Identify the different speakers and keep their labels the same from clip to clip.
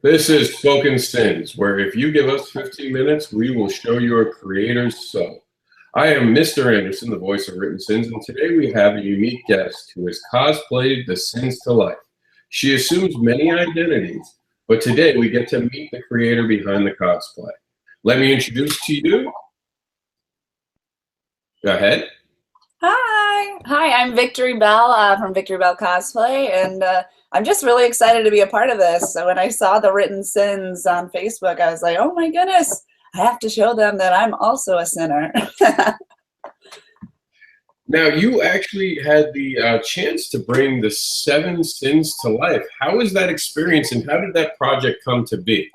Speaker 1: This is Spoken Sins, where if you give us 15 minutes, we will show your creator's soul. I am Mr. Anderson, the voice of Written Sins, and today we have a unique guest who has cosplayed the sins to life. She assumes many identities, but today we get to meet the creator behind the cosplay. Let me introduce to you. Go ahead.
Speaker 2: Hi, I'm Victori Belle from Victori Belle Cosplay, and I'm just really excited to be a part of this. So when I saw the Written Sins on Facebook, I was like, oh my goodness, I have to show them that I'm also a sinner.
Speaker 1: Now, you actually had the chance to bring the 7 sins to life. How was that experience, and how did that project come to be?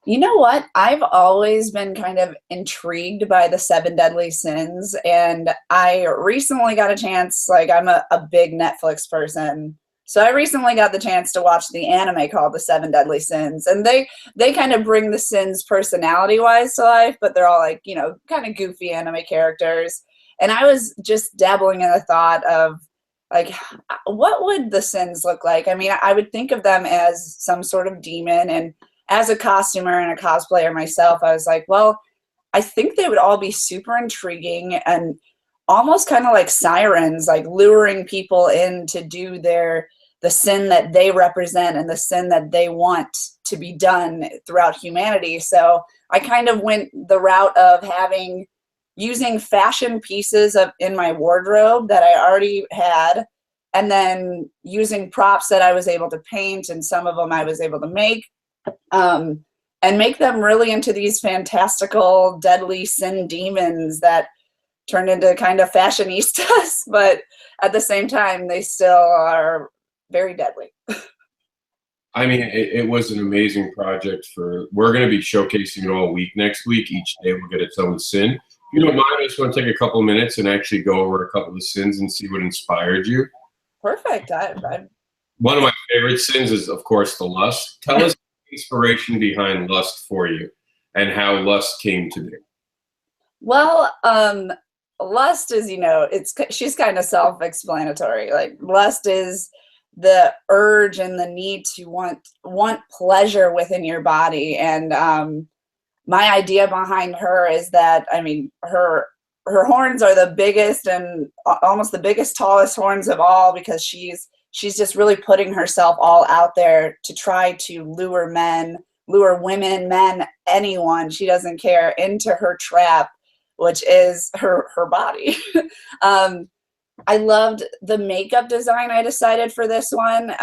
Speaker 2: You know what? I've always been kind of intrigued by the 7 deadly sins, and I recently got a chance, like I'm a big Netflix person, so I recently got the chance to watch the anime called The 7 Deadly Sins, and they kind of bring the sins personality-wise to life, but they're all like, you know, kind of goofy anime characters. And I was just dabbling in the thought of, like, what would the sins look like? I mean, I would think of them as some sort of demon, and as a costumer and a cosplayer myself, I was like, well, I think they would all be super intriguing and almost kind of like sirens, like luring people in to do the sin that they represent and the sin that they want to be done throughout humanity. So I kind of went the route of using fashion pieces in my wardrobe that I already had, and then using props that I was able to paint, and some of them I was able to make. And make them really into these fantastical, deadly sin demons that turn into kind of fashionistas, but at the same time, they still are very deadly.
Speaker 1: I mean, it was an amazing project. We're going to be showcasing it all week next week. Each day we'll get its own sin. If you don't mind, I just want to take a couple of minutes and actually go over a couple of sins and see what inspired you.
Speaker 2: Perfect.
Speaker 1: One of my favorite sins is, of course, the lust. Tell us the inspiration behind lust for you and how lust came to be.
Speaker 2: Well, lust is, you know, she's kind of self-explanatory. Like, lust is the urge and the need to want pleasure within your body. And my idea behind her is that, I mean, her horns are the biggest and almost the biggest, tallest horns of all, because she's just really putting herself all out there to try to lure women, men, anyone, she doesn't care, into her trap, which is her body. I loved the makeup design I decided for this one,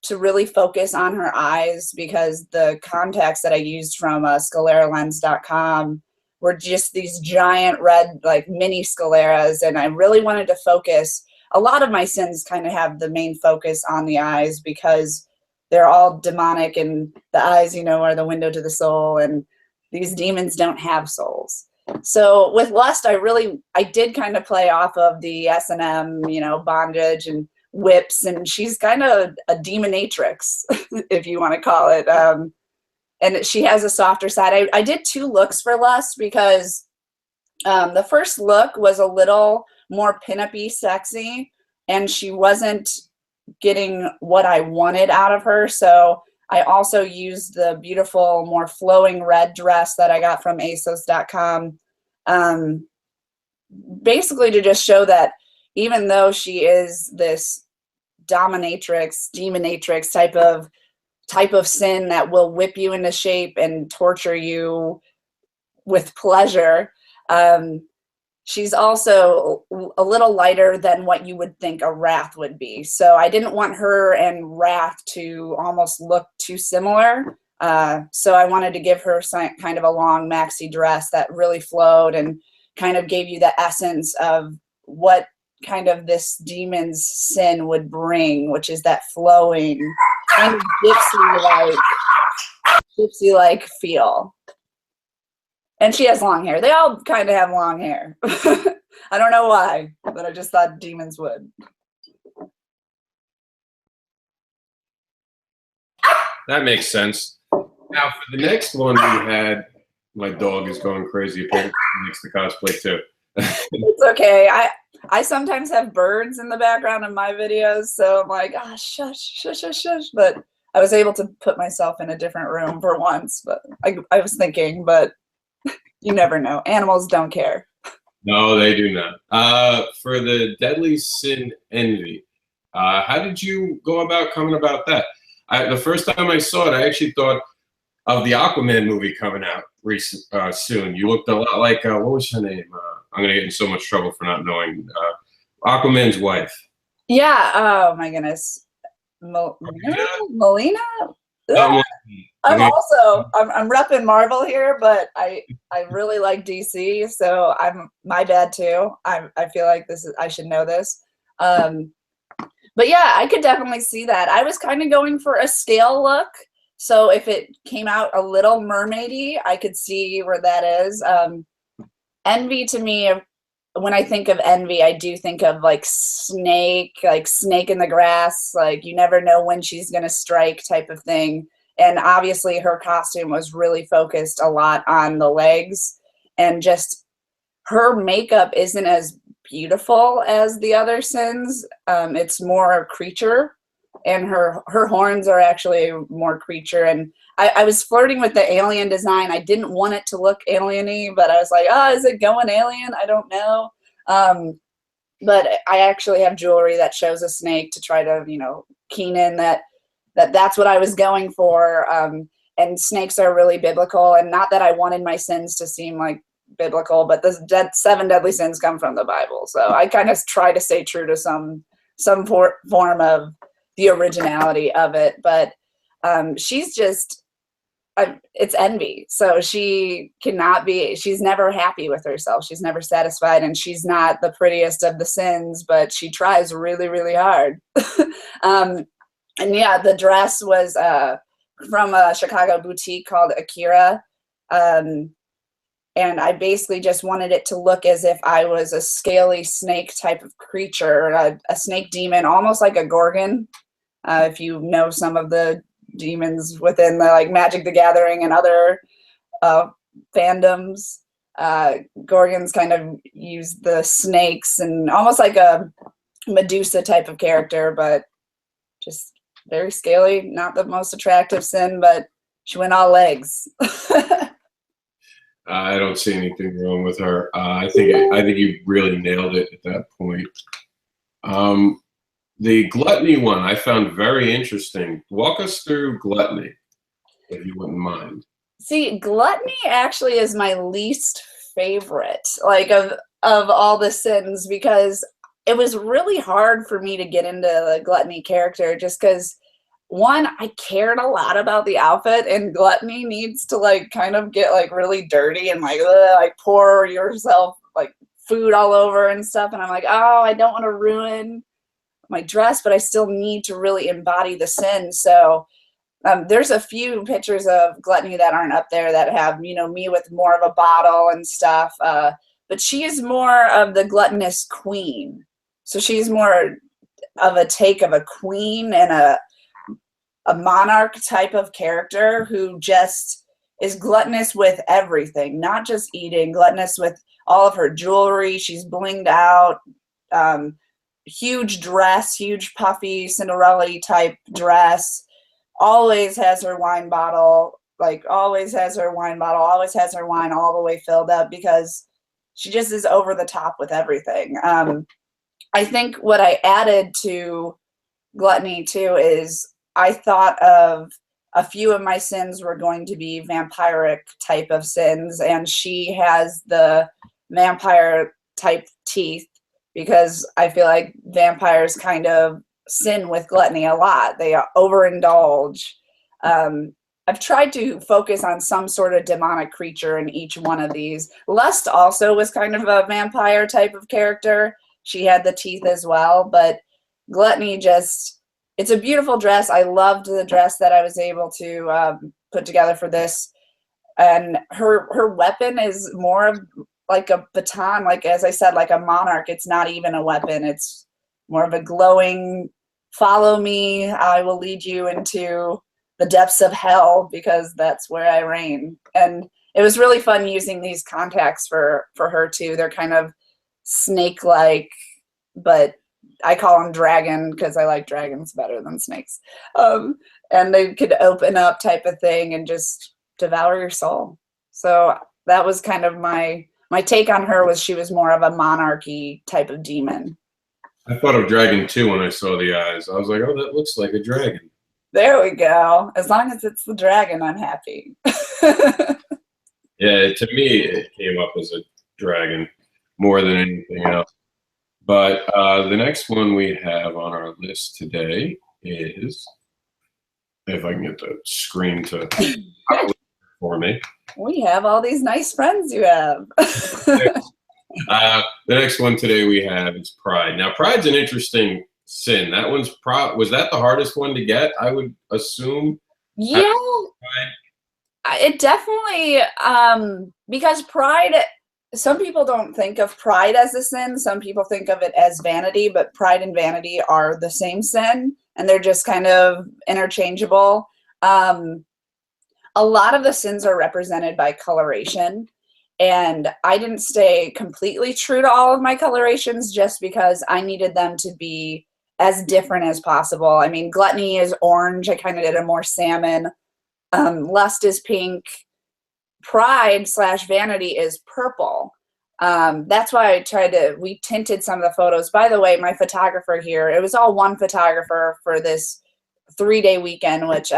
Speaker 2: to really focus on her eyes, because the contacts that I used from ScleraLens.com were just these giant red, like, mini scleras, and I really wanted to focus. A lot of my sins kind of have the main focus on the eyes, because they're all demonic, and the eyes, you know, are the window to the soul, and these demons don't have souls. So with lust, I did kind of play off of the S&M, you know, bondage and whips, and she's kind of a demonatrix, if you want to call it. And she has a softer side. I did 2 looks for lust, because the first look was a little more pin-up-y sexy, and she wasn't getting what I wanted out of her. So I also used the beautiful, more flowing red dress that I got from ASOS.com, basically to just show that even though she is this dominatrix, demonatrix type of sin that will whip you into shape and torture you with pleasure, she's also a little lighter than what you would think a Wrath would be. So I didn't want her and Wrath to almost look too similar. So I wanted to give her kind of a long maxi dress that really flowed and kind of gave you the essence of what kind of this demon's sin would bring, which is that flowing kind of gypsy-like feel. And she has long hair. They all kind of have long hair. I don't know why, but I just thought demons would.
Speaker 1: That makes sense. Now, for the next one we had, my dog is going crazy. Apparently, he likes the cosplay too.
Speaker 2: It's okay. I sometimes have birds in the background of my videos, so I'm like, ah, shush, shush, shush, shush. But I was able to put myself in a different room for once, but I was thinking, but you never know. Animals don't care.
Speaker 1: No, they do not. For the deadly sin envy, how did you go about coming about that? The first time I saw it, I actually thought of the Aquaman movie coming out soon. You looked a lot like, what was her name? I'm going to get in so much trouble for not knowing. Aquaman's wife.
Speaker 2: Yeah. Oh my goodness. Melina?
Speaker 1: Um,
Speaker 2: I'm repping Marvel here, but I really like DC, so my bad too. I feel like I should know this. But yeah, I could definitely see that. I was kind of going for a scale look. So if it came out a little mermaidy, I could see where that is. Envy to me, when I think of envy, I do think of like snake in the grass, like you never know when she's gonna strike type of thing. And obviously her costume was really focused a lot on the legs, and just her makeup isn't as beautiful as the other sins. It's more creature, and her horns are actually more creature. And I was flirting with the alien design. I didn't want it to look alien-y, but I was like, is it going alien? I don't know. But I actually have jewelry that shows a snake to try to, keen in that's what I was going for. And snakes are really biblical, and not that I wanted my sins to seem like biblical, but the 7 deadly sins come from the Bible. So I kind of try to stay true to some form of the originality of it. But she's just, it's envy. So she's never happy with herself. She's never satisfied, and she's not the prettiest of the sins, but she tries really, really hard. And yeah, the dress was from a Chicago boutique called Akira. And I basically just wanted it to look as if I was a scaly snake type of creature, a snake demon, almost like a Gorgon. If you know some of the demons within the like Magic the Gathering and other fandoms, Gorgons kind of use the snakes and almost like a Medusa type of character, but just very scaly, not the most attractive sin, but she went all legs.
Speaker 1: I don't see anything wrong with her. I think you really nailed it at that point. The Gluttony one I found very interesting. Walk us through Gluttony, if you wouldn't mind.
Speaker 2: See, Gluttony actually is my least favorite, like of all the sins, because it was really hard for me to get into the Gluttony character, just because one, I cared a lot about the outfit, and Gluttony needs to like kind of get like really dirty and like pour yourself like food all over and stuff. And I'm like, I don't want to ruin my dress, but I still need to really embody the sin. So there's a few pictures of Gluttony that aren't up there that have, me with more of a bottle and stuff. But she is more of the gluttonous queen. So she's more of a take of a queen and a monarch type of character who just is gluttonous with everything, not just eating, gluttonous with all of her jewelry. She's blinged out, huge dress, huge puffy Cinderella type dress, always has her wine bottle, always has her wine all the way filled up, because she just is over the top with everything. I think what I added to Gluttony too is I thought of a few of my sins were going to be vampiric type of sins, and she has the vampire type teeth, because I feel like vampires kind of sin with Gluttony a lot. They overindulge. I've tried to focus on some sort of demonic creature in each one of these. Lust also was kind of a vampire type of character. She had the teeth as well, but Gluttony it's a beautiful dress. I loved the dress that I was able to put together for this. And her weapon is more of like a baton, like, as I said, like a monarch. It's not even a weapon. It's more of a glowing, follow me, I will lead you into the depths of hell, because that's where I reign. And it was really fun using these contacts for her too. They're kind of snake-like, but I call them dragon because I like dragons better than snakes. and they could open up type of thing and just devour your soul. So that was kind of my take on her, was she was more of a monarchy type of demon.
Speaker 1: I thought of Dragon 2 when I saw the eyes. I was like, oh, that looks like a dragon.
Speaker 2: There we go. As long as it's the dragon, I'm happy.
Speaker 1: Yeah, to me, it came up as a dragon more than anything else. But the next one we have on our list today is, if I can get the screen to for me.
Speaker 2: We have all these nice friends you have.
Speaker 1: The next one today we have is Pride. Now, Pride's an interesting sin. That one's was that the hardest one to get, I would assume?
Speaker 2: Yeah. It definitely, because pride, some people don't think of pride as a sin. Some people think of it as vanity, but pride and vanity are the same sin, and they're just kind of interchangeable. A lot of the sins are represented by coloration, and I didn't stay completely true to all of my colorations just because I needed them to be as different as possible. I mean, Gluttony is orange. I kind of did a more salmon. Lust is pink. Pride / vanity is purple. That's why we tinted some of the photos. By the way, my photographer here, it was all one photographer for this 3-day weekend, which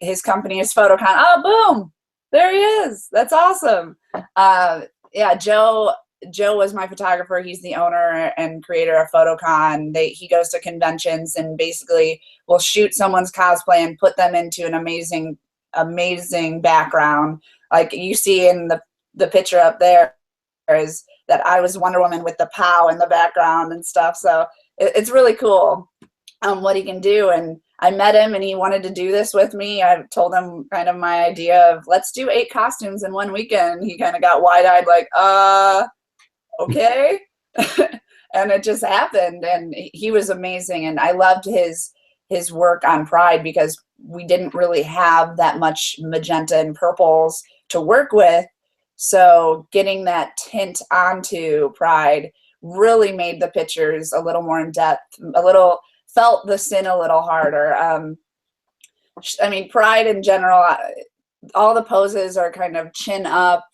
Speaker 2: his company is Photocon. Oh, boom, there he is. That's awesome. Yeah, Joe was my photographer. He's the owner and creator of Photocon. He goes to conventions and basically will shoot someone's cosplay and put them into an amazing background. Like you see in the picture up there is that I was Wonder Woman with the POW in the background and stuff. So it's really cool what he can do. And I met him and he wanted to do this with me. I told him kind of my idea of, let's do 8 costumes in one weekend. He kind of got wide-eyed like, okay. And it just happened, and he was amazing. And I loved his work on Pride because we didn't really have that much magenta and purples to work with. So getting that tint onto Pride really made the pictures a little more in depth, felt the sin a little harder. I mean, Pride in general, all the poses are kind of chin up,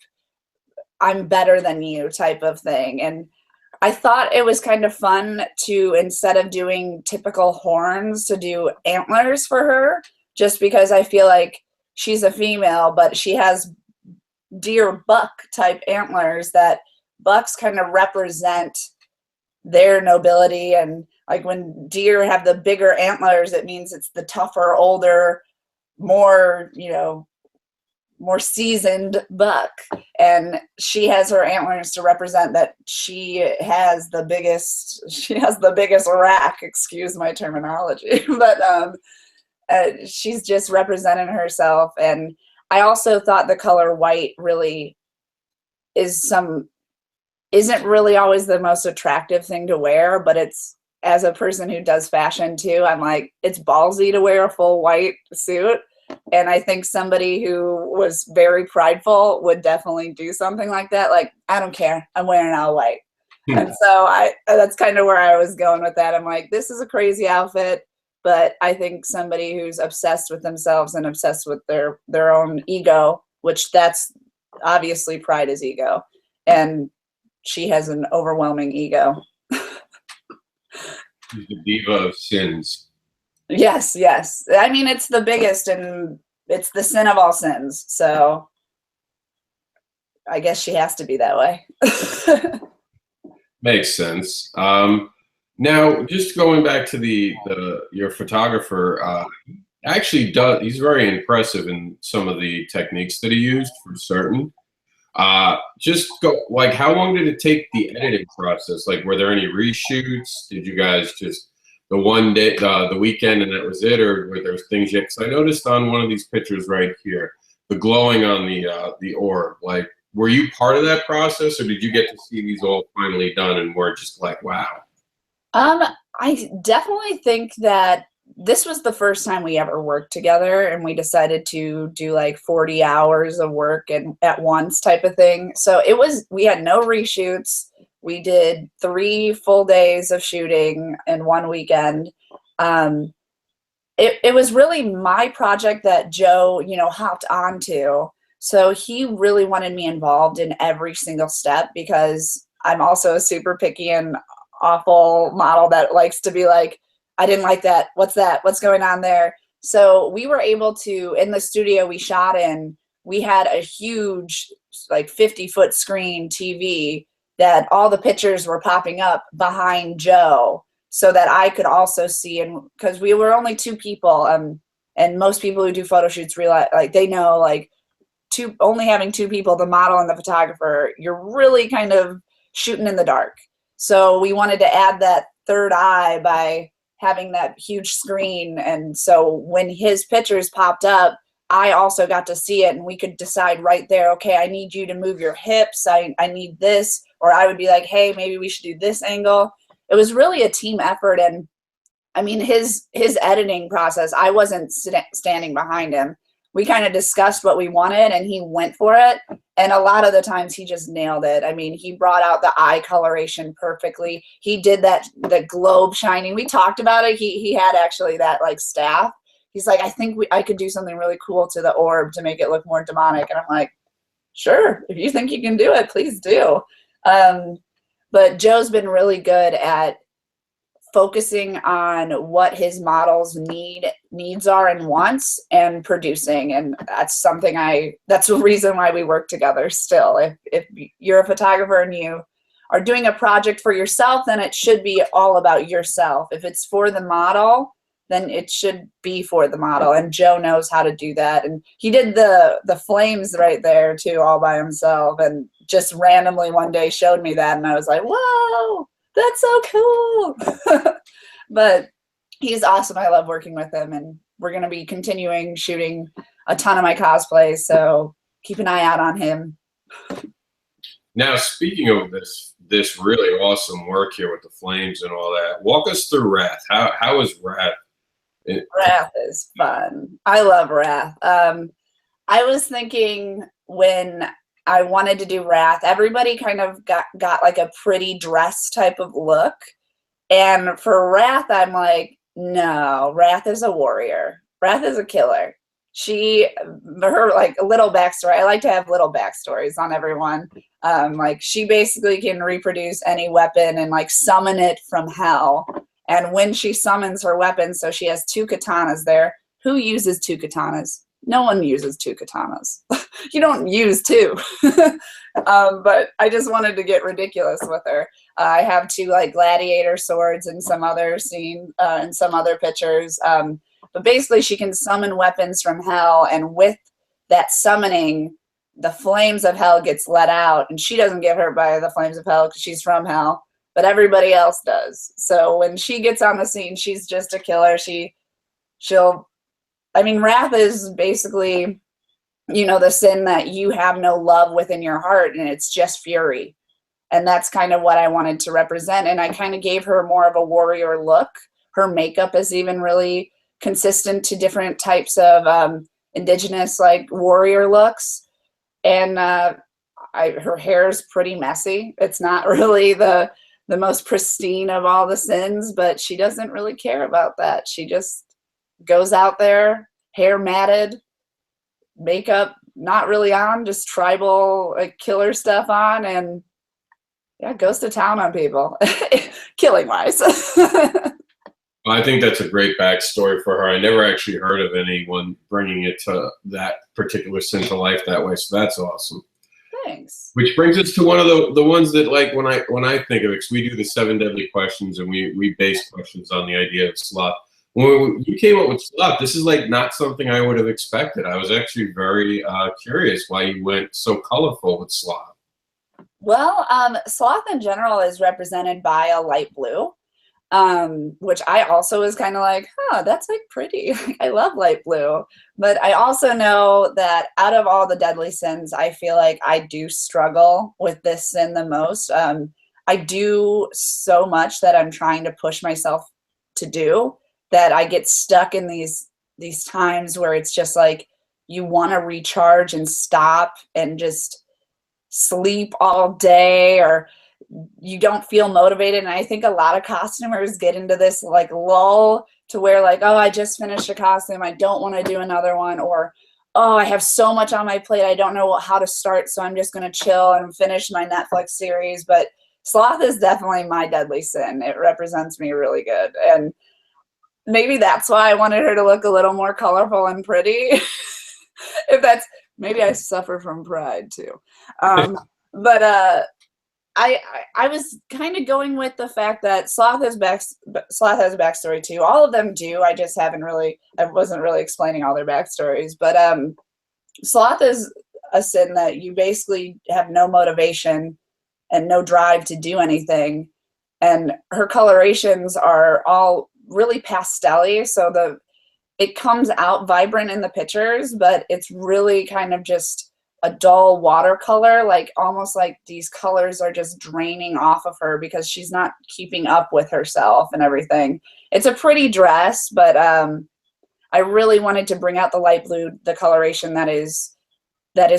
Speaker 2: I'm better than you type of thing. And I thought it was kind of fun to, instead of doing typical horns, to do antlers for her, just because I feel like she's a female, but she has deer buck type antlers that bucks kind of represent their nobility. And like when deer have the bigger antlers, it means it's the tougher, older, more, more seasoned buck. And she has her antlers to represent that she has the biggest rack, excuse my terminology, but she's just representing herself. And I also thought the color white really isn't really always the most attractive thing to wear, but it's, as a person who does fashion too, I'm like, it's ballsy to wear a full white suit. And I think somebody who was very prideful would definitely do something like that. Like, I don't care, I'm wearing all white. And so that's kind of where I was going with that. I'm like, this is a crazy outfit, but I think somebody who's obsessed with themselves and obsessed with their own ego, which that's obviously Pride is ego. And she has an overwhelming ego.
Speaker 1: She's the diva of sins.
Speaker 2: Yes. I mean, it's the biggest, and it's the sin of all sins. So I guess she has to be that way.
Speaker 1: Makes sense. Now, just going back to your photographer, actually he's very impressive in some of the techniques that he used for certain. Just like, how long did it take the editing process? Like, were there any reshoots? Did you guys just the one day, the weekend, and that was it, or were there things yet? Because I noticed on one of these pictures right here, the glowing on the orb. Like, were you part of that process, or did you get to see these all finally done and were just like, wow?
Speaker 2: I definitely think that this was the first time we ever worked together, and we decided to do like 40 hours of work and at once type of thing. So we had no reshoots. We did 3 full days of shooting in one weekend. it was really my project that Joe, hopped onto. So he really wanted me involved in every single step because I'm also a super picky and awful model that likes to be like, I didn't like that. What's that? What's going on there? So we were able to, in the studio we shot in, we had a huge, like 50-foot screen TV that all the pictures were popping up behind Joe so that I could also see, and because we were only two people, and most people who do photo shoots realize, like, they know, like, only having two people, the model and the photographer, you're really kind of shooting in the dark. So we wanted to add that third eye by having that huge screen. And so when his pictures popped up, I also got to see it, and we could decide right there, okay, I need you to move your hips. I need this, or I would be like, hey, maybe we should do this angle. It was really a team effort. And I mean, his editing process, I wasn't standing behind him. We kind of discussed what we wanted and he went for it. And a lot of the times he just nailed it. I mean, he brought out the eye coloration perfectly. He did the globe shining. We talked about it. He had actually that like staff. He's like, I think I could do something really cool to the orb to make it look more demonic. And I'm like, sure, if you think you can do it, please do. But Joe's been really good at focusing on what his models needs are and wants, and producing. And that's something that's the reason why we work together still. If you're a photographer and you are doing a project for yourself, then it should be all about yourself. If it's for the model, then it should be for the model. And Joe knows how to do that. And he did the flames right there too, all by himself, and just randomly one day showed me that. And I was like, whoa, that's so cool. But he's awesome. I love working with him, and we're going to be continuing shooting a ton of my cosplays. So keep an eye out on him.
Speaker 1: Now, speaking of this really awesome work here with the flames and all that, walk us through Wrath. How is Wrath?
Speaker 2: Wrath is fun. I love Wrath. I was thinking when I wanted to do Wrath, everybody kind of got like a pretty dress type of look. And for Wrath, I'm like, no, Wrath is a warrior. Wrath is a killer. Her like little backstory. I like to have little backstories on everyone. Like she basically can reproduce any weapon and like summon it from hell. And when she summons her weapon, so she has two katanas there. Who uses two katanas? No one uses two katanas. You don't use two. But I just wanted to get ridiculous with her. I have two like gladiator swords in some other scene, in some other pictures. But basically she can summon weapons from hell, and with that summoning, the flames of hell gets let out, and she doesn't get hurt by the flames of hell because she's from hell, but everybody else does. So when she gets on the scene, she's just a killer. I mean, Wrath is basically, the sin that you have no love within your heart, and it's just fury. And that's kind of what I wanted to represent. And I kind of gave her more of a warrior look. Her makeup is even really consistent to different types of indigenous like warrior looks. And her hair is pretty messy. It's not really the most pristine of all the sins, but she doesn't really care about that. She just goes out there, hair matted, makeup not really on, just tribal like killer stuff on, and yeah, goes to town on people, killing wise.
Speaker 1: I think that's a great backstory for her. I never actually heard of anyone bringing it to that particular sin to life that way, so that's awesome.
Speaker 2: Thanks.
Speaker 1: Which brings us to one of the ones that, like, when I think of it, because we do the 7 deadly questions, and we base questions on the idea of Sloth. When you came up with Sloth, this is like not something I would have expected. I was actually very curious why you went so colorful with Sloth.
Speaker 2: Well, Sloth in general is represented by a light blue, which I also was kind of like, that's like pretty. I love light blue. But I also know that out of all the deadly sins, I feel like I do struggle with this sin the most. I do so much that I'm trying to push myself to do, that I get stuck in these times where it's just like you want to recharge and stop and just sleep all day, or you don't feel motivated. And I think a lot of costumers get into this like lull to where like, oh, I just finished a costume, I don't want to do another one, or oh, I have so much on my plate, I don't know how to start, so I'm just going to chill and finish my Netflix series. But Sloth is definitely my deadly sin. It represents me really good. And maybe that's why I wanted her to look a little more colorful and pretty. If that's, maybe I suffer from pride too. But I was kind of going with the fact that Sloth has a backstory too. All of them do. I just I wasn't really explaining all their backstories. But Sloth is a sin that you basically have no motivation and no drive to do anything. And her colorations are all really pastel-y, so it comes out vibrant in the pictures, but it's really kind of just a dull watercolor, like almost like these colors are just draining off of her because she's not keeping up with herself and everything. It's a pretty dress, but I really wanted to bring out the light blue, the coloration that is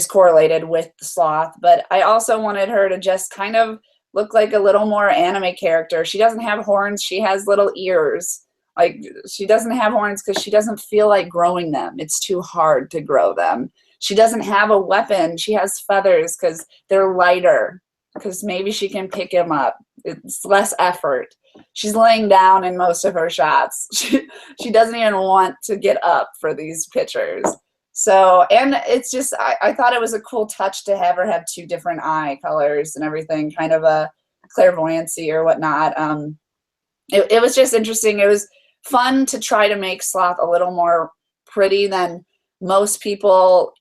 Speaker 2: correlated with the Sloth. But I also wanted her to just kind of look like a little more anime character. She doesn't have horns, she has little ears. Like, she doesn't have horns because she doesn't feel like growing them. It's too hard to grow them. She doesn't have a weapon. She has feathers because they're lighter, because maybe she can pick him up. It's less effort. She's laying down in most of her shots. She doesn't even want to get up for these pictures. So, and it's just, I thought it was a cool touch to have her have two different eye colors and everything, kind of a clairvoyancy or whatnot. It was just interesting. It was fun to try to make Sloth a little more pretty than most people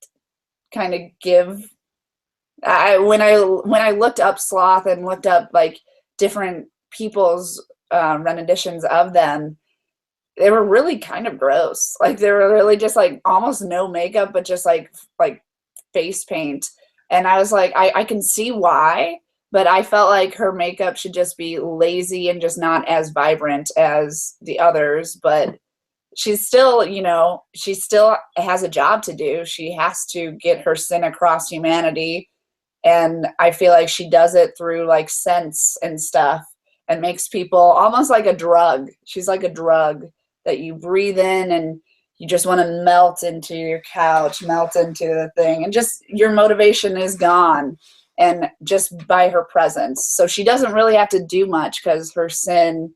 Speaker 2: kind of give. When I looked up Sloth and looked up like different people's renditions of them, they were really kind of gross. Like, they were really just like almost no makeup, but just like face paint. And I was like, I can see why, but I felt like her makeup should just be lazy and just not as vibrant as the others. But she's still, she still has a job to do. She has to get her sin across humanity. And I feel like she does it through like scents and stuff, and makes people almost like a drug. She's like a drug that you breathe in and you just want to melt into your couch, melt into the thing, and just your motivation is gone. And just by her presence. So she doesn't really have to do much because her sin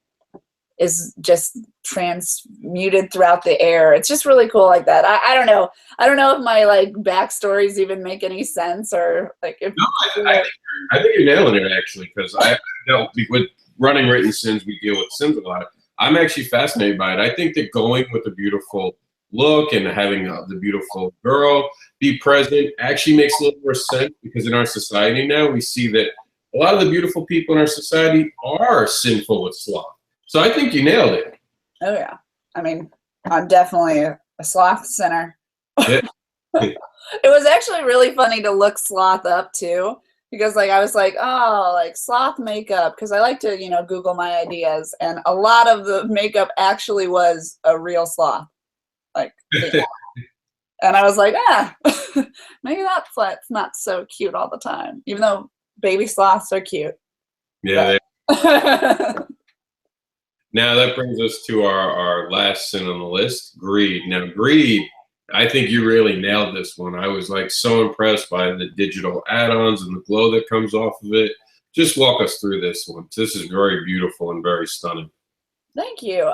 Speaker 2: is just transmuted throughout the air. It's just really cool like that. I don't know. I don't know if my like backstories even make any sense, or like if.
Speaker 1: No, I think you're nailing it actually, because I dealt with running written sins. We deal with sins a lot. I'm actually fascinated by it. I think that going with a beautiful look and having the beautiful girl be present actually makes a little more sense, because in our society now we see that a lot of the beautiful people in our society are sinful with sloth. So I think you nailed it.
Speaker 2: Oh yeah. I mean, I'm definitely a sloth sinner.
Speaker 1: Yeah.
Speaker 2: It was actually really funny to look Sloth up too, because like I was like, oh, like sloth makeup, because I like to, Google my ideas, and a lot of the makeup actually was a real sloth. Like, and I was like, maybe that flat's not so cute all the time, even though baby sloths are cute.
Speaker 1: Yeah. Now that brings us to our last sin on the list, greed. Now, greed, I think you really nailed this one. I was like so impressed by the digital add-ons and the glow that comes off of it. Just walk us through this one. This is very beautiful and very stunning.
Speaker 2: Thank you.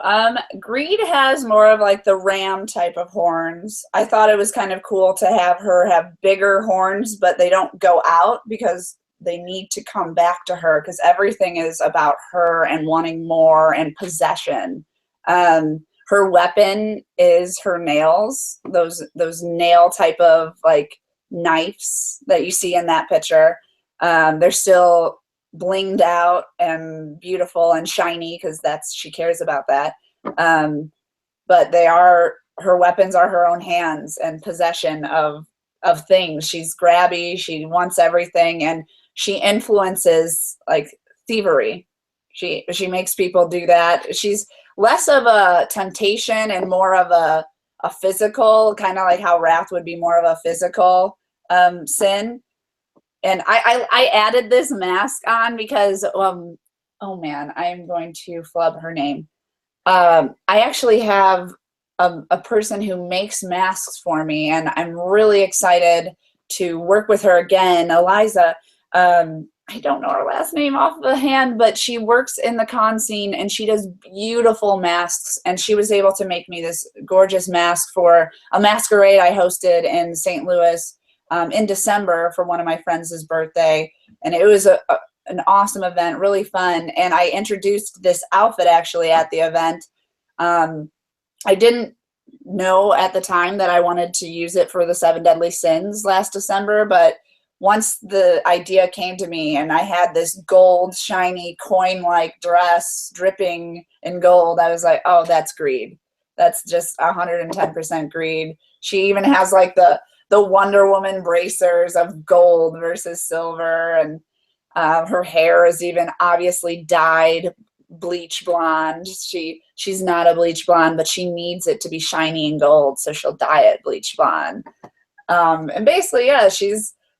Speaker 2: Greed has more of like the ram type of horns. I thought it was kind of cool to have her have bigger horns, but they don't go out because they need to come back to her, because everything is about her and wanting more and possession. Her weapon is her nails, those nail type of like knives that you see in that picture. They're still blinged out and beautiful and shiny, because she cares about that. But her weapons are her own hands and possession of things. She's grabby, she wants everything, and she influences like thievery. She makes people do that. She's less of a temptation and more of a physical, kind of like how wrath would be more of a physical sin. And I added this mask on because, oh man, I am going to flub her name. I actually have a person who makes masks for me, and I'm really excited to work with her again. Eliza, I don't know her last name off the hand, but she works in the con scene and she does beautiful masks. And she was able to make me this gorgeous mask for a masquerade I hosted in St. Louis in December for one of my friends' birthday. And it was an awesome event, really fun. And I introduced this outfit actually at the event. I didn't know at the time that I wanted to use it for the 7 Deadly Sins last December, but once the idea came to me and I had this gold, shiny, coin-like dress dripping in gold, I was like, oh, that's greed. That's just 110% greed. She even has like the Wonder Woman bracers of gold versus silver, and her hair is even obviously dyed bleach blonde. She's not a bleach blonde, but she needs it to be shiny and gold, so she'll dye it bleach blonde. And basically, yeah,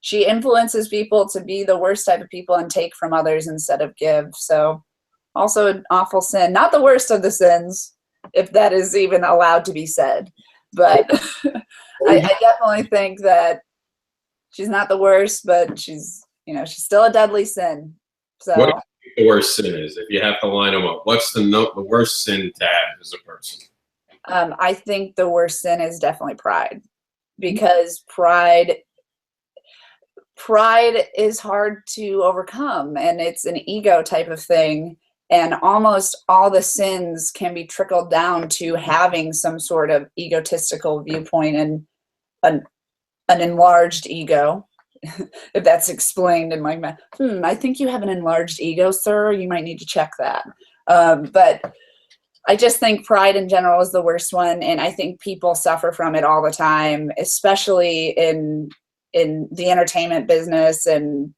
Speaker 2: she influences people to be the worst type of people and take from others instead of give. So also an awful sin. Not the worst of the sins, if that is even allowed to be said. But I definitely think that she's not the worst, but she's still a deadly sin. So
Speaker 1: what do you think the worst sin is? If you have to line them up, what's the worst sin to have as a person?
Speaker 2: I think the worst sin is definitely pride, because pride is hard to overcome, and it's an ego type of thing, and almost all the sins can be trickled down to having some sort of egotistical viewpoint and an enlarged ego. If that's explained in like, I think you have an enlarged ego, sir. You might need to check that. But I just think pride in general is the worst one, and I think people suffer from it all the time, especially in the entertainment business and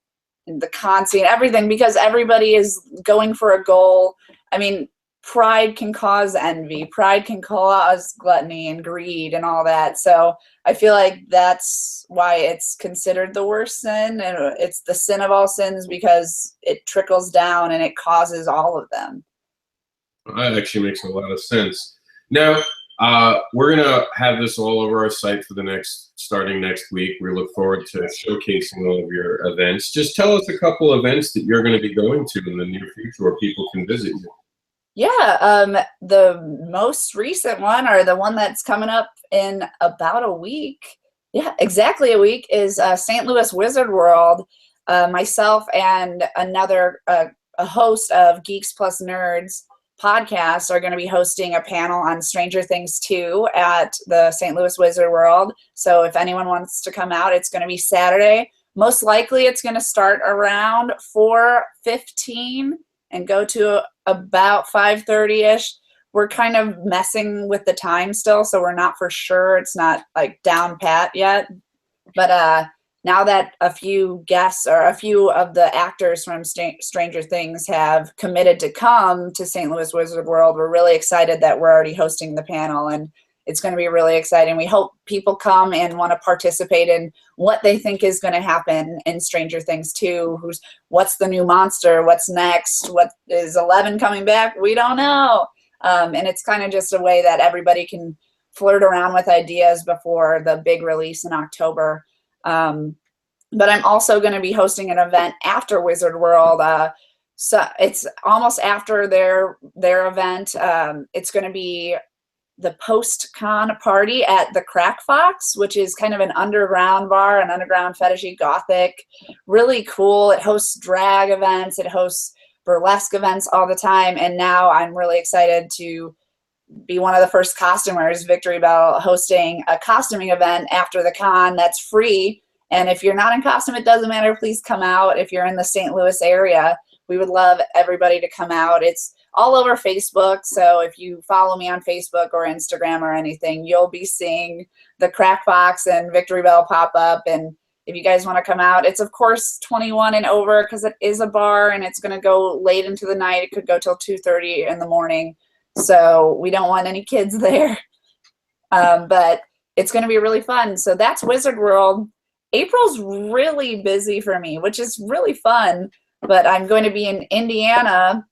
Speaker 2: in the con scene, everything, because everybody is going for a goal. I mean, pride can cause envy. Pride can cause gluttony and greed and all that. So I feel like that's why it's considered the worst sin, and it's the sin of all sins because it trickles down and it causes all of them.
Speaker 1: That actually makes a lot of sense. Now, we're going to have this all over our site for starting next week. We look forward to showcasing all of your events. Just tell us a couple events that you're going to be going to in the near future where people can visit you.
Speaker 2: Yeah, the most recent one, or the one that's coming up in about a week, yeah, exactly a week, is St. Louis Wizard World. Myself and another a host of Geeks Plus Nerds podcast are going to be hosting a panel on Stranger Things 2 at the St. Louis Wizard World. So if anyone wants to come out, it's going to be Saturday. Most likely it's going to start around 4:15 and go to about 5:30-ish. We're kind of messing with the time still, so we're not for sure. It's not like down pat yet. But now that a few guests or a few of the actors from Stranger Things have committed to come to St. Louis Wizard World, we're really excited that we're already hosting the panel, and it's going to be really exciting. We hope people come and want to participate in what they think is going to happen in Stranger Things 2. What's the new monster? What's next? What is 11 coming back? We don't know. And it's kind of just a way that everybody can flirt around with ideas before the big release in October. But I'm also going to be hosting an event after Wizard World. So it's almost after their event. It's going to be the post-con party at the Crack Fox, which is kind of an underground bar, an underground fetishy gothic. Really cool. It hosts drag events. It hosts burlesque events all the time. And now I'm really excited to be one of the first costumers, Victori Belle, hosting a costuming event after the con that's free. And if you're not in costume, it doesn't matter. Please come out. If you're in the St. Louis area, we would love everybody to come out. It's all over Facebook. So if you follow me on Facebook or Instagram or anything, you'll be seeing the Crack Box and Victori Belle pop up. And if you guys want to come out, it's of course 21 and over because it is a bar and it's going to go late into the night. It could go till 2:30 in the morning. So we don't want any kids there. But it's going to be really fun. So that's Wizard World. April's really busy for me, which is really fun. But I'm going to be in Indiana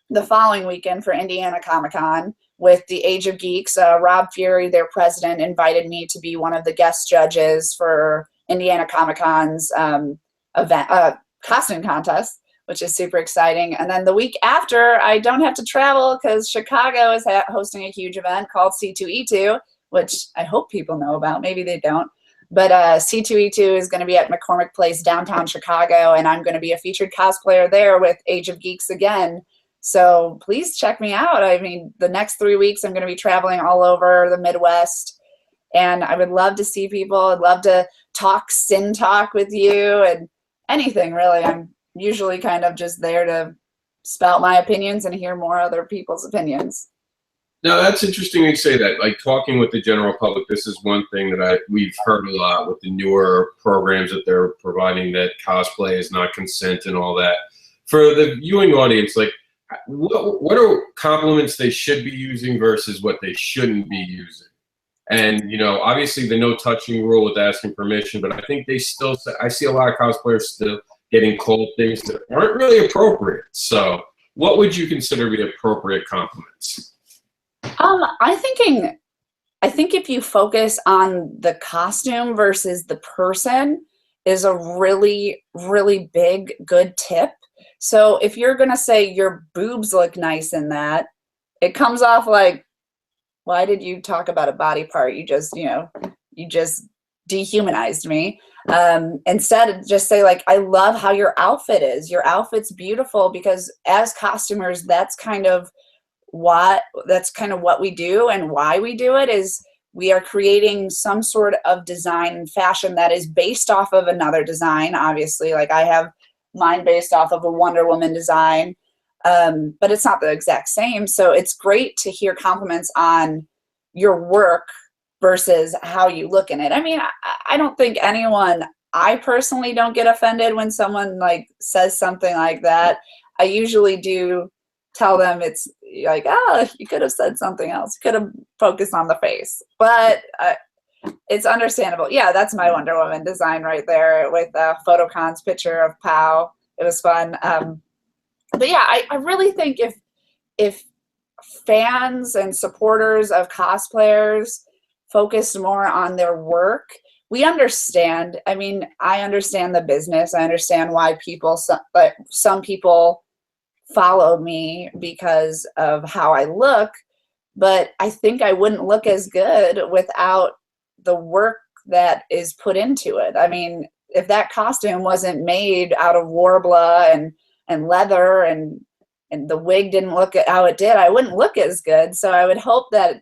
Speaker 2: the following weekend for Indiana Comic Con, with the Age of Geeks. Rob Fury, their president, invited me to be one of the guest judges for Indiana Comic Con's event costume contest, which is super exciting. And then the week after, I don't have to travel because Chicago is hosting a huge event called C2E2, which I hope people know about. Maybe they don't. But C2E2 is going to be at McCormick Place, downtown Chicago, and I'm going to be a featured cosplayer there with Age of Geeks again. So please check me out. I mean, the next 3 weeks, I'm going to be traveling all over the Midwest, and I would love to see people. I'd love to talk Sin Talk with you and anything, really. I'm usually kind of just there to spout my opinions and hear more other people's opinions.
Speaker 1: Now, that's interesting you say that. Like, talking with the general public, this is one thing that we've heard a lot with the newer programs that they're providing, that cosplay is not consent and all that. For the viewing audience, like, what are compliments they should be using versus what they shouldn't be using? And, you know, obviously the no touching rule with asking permission, but I think they still, I see a lot of cosplayers still getting called things that aren't really appropriate. So what would you consider to be appropriate compliments?
Speaker 2: I think if you focus on the costume versus the person is a really, really big, good tip. So if you're going to say your boobs look nice in that, it comes off like, why did you talk about a body part? You just, you just dehumanized me. Instead, just say, like, I love how your outfit is. Your outfit's beautiful, because as costumers, that's kind of what we do, and why we do it is we are creating some sort of design and fashion that is based off of another design. Obviously, like, I have mine based off of a Wonder Woman design, but it's not the exact same. So it's great to hear compliments on your work versus how you look in it. I mean, I don't think I personally don't get offended when someone like says something like that. I usually do tell them, it's like, oh, you could have said something else. You could have focused on the face. But it's understandable. Yeah, that's my Wonder Woman design right there with Photocon's picture of Pow. It was fun. But yeah, I really think if fans and supporters of cosplayers focused more on their work, we understand. I mean, I understand the business. I understand why some people follow me because of how I look, but I think I wouldn't look as good without the work that is put into it. I mean, if that costume wasn't made out of Warbler and leather and the wig didn't look how it did, I wouldn't look as good. So I would hope that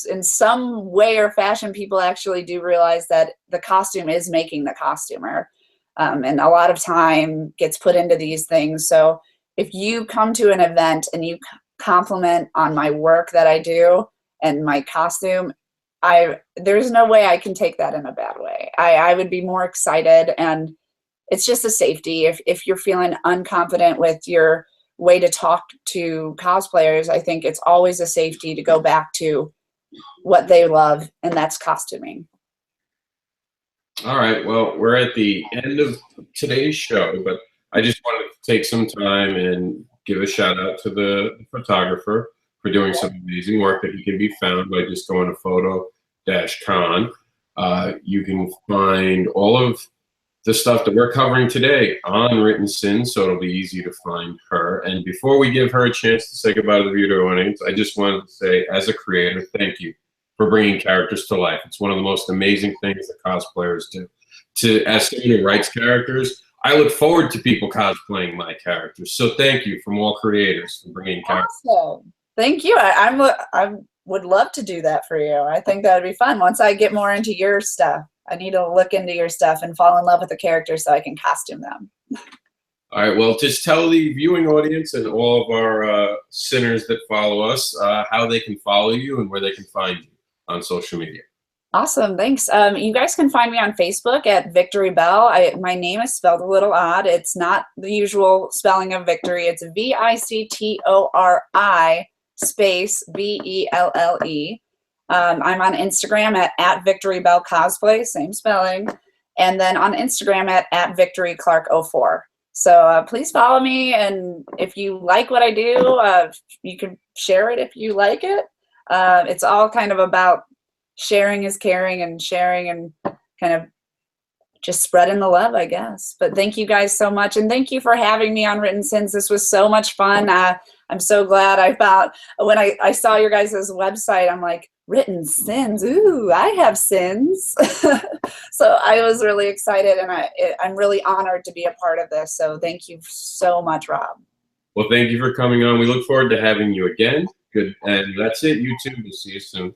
Speaker 2: in some way or fashion, people actually do realize that the costume is making the costumer. And a lot of time gets put into these things. So if you come to an event and you compliment on my work that I do and my costume, there's no way I can take that in a bad way. I would be more excited, and it's just a safety. If you're feeling unconfident with your way to talk to cosplayers, I think it's always a safety to go back to what they love, and that's costuming.
Speaker 1: All right, well, we're at the end of today's show, but I just wanted to take some time and give a shout out to the photographer for doing some amazing work that he can be found by just going to photo-con. You can find all of the stuff that we're covering today on Written Sin, so it'll be easy to find her. And before we give her a chance to say goodbye to the viewer audience, I just wanted to say, as a creator, thank you for bringing characters to life. It's one of the most amazing things that cosplayers do. As someone who writes characters, I look forward to people cosplaying my characters. So thank you from all creators for bringing characters.
Speaker 2: Awesome. Thank you. I would love to do that for you. I think that would be fun. Once I get more into your stuff, I need to look into your stuff and fall in love with the characters so I can costume them.
Speaker 1: All right. Well, just tell the viewing audience and all of our sinners that follow us how they can follow you and where they can find you on social media.
Speaker 2: Awesome, thanks. You guys can find me on Facebook at Victori Belle. My name is spelled a little odd. It's not the usual spelling of Victory. It's Victori space Belle. I'm on Instagram at Victori Belle Cosplay, same spelling, and then on Instagram at Victory Clark 04. So please follow me, and if you like what I do, you can share it if you like it. It's all kind of about sharing is caring, and sharing and kind of just spreading the love, I guess. But thank you guys so much, and thank you for having me on Written Sins. This was so much fun. I'm so glad. I found, when I saw your guys' website, I'm like, Written Sins, ooh, I have sins. So I was really excited, and I'm really honored to be a part of this. So thank you so much, Rob.
Speaker 1: Well, thank you for coming on. We look forward to having you again. Good, and that's it, YouTube. We'll see you soon.